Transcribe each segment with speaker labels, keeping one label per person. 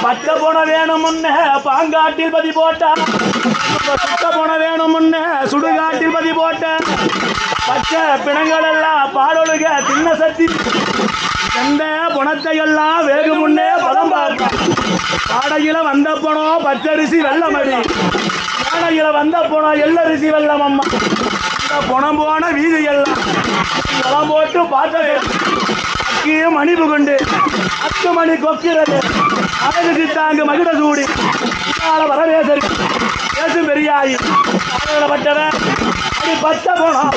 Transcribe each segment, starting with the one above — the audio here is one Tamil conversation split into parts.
Speaker 1: பச்சை போன வேணும் முன்ன பாங்காட்டில் பதி போட்ட சுத்த போன வேணும் முன்ன சுடுகாட்டில் பதி போட்ட பச்சை பிணங்கள் எல்லாம் பாடொழுக தின்ன சக்தி எந்த புணத்தை எல்லாம் வேகு முன்னே பதம் பார்க்க பாடையில வந்த பணம் பச்சரிசி வெள்ளமடி பாடையில வந்த பணம் எல்லரிசி வெள்ளம் அம்மா இந்த புணம் போன வீதி எல்லாம் வளம் போட்டு பார்த்தது மணிப்பு கொண்டு 10 மணி கொக்கிறது அழகுக்கு தாங்க மகிட சூடி வரவேசரி பேசும் பெரியாயி பட்டவன் அப்படி பச்சை போனோம்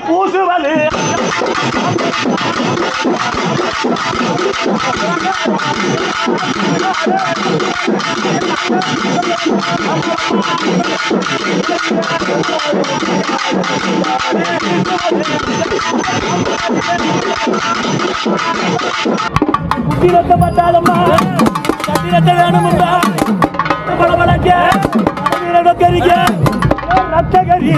Speaker 1: பூசுவது குட்டிரத்தை பட்டாதம்மா கட்டிரத்தை வேணும்டா பழபழக்க கறிக்க ரத்தகரி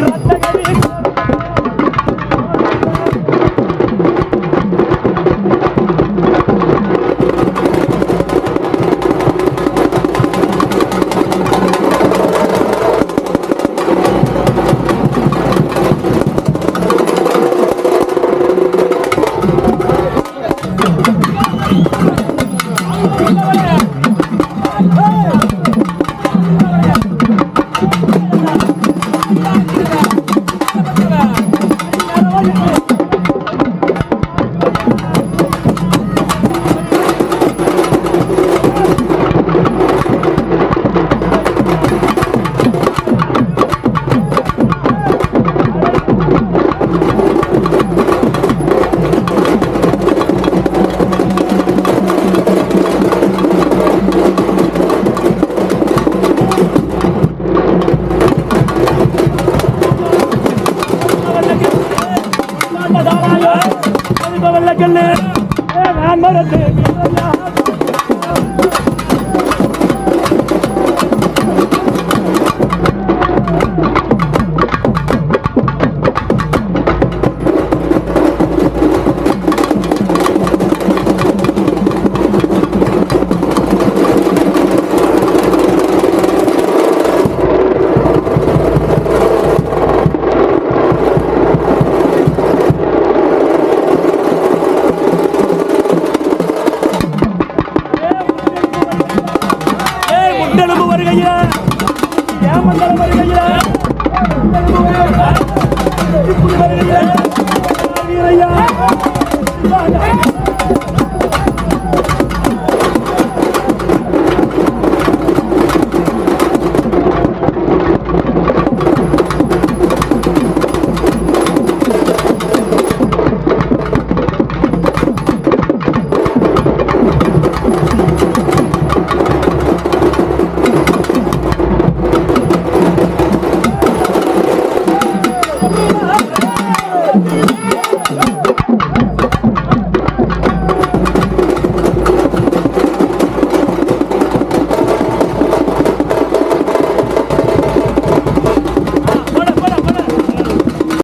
Speaker 1: நான் மறந்து வருகையா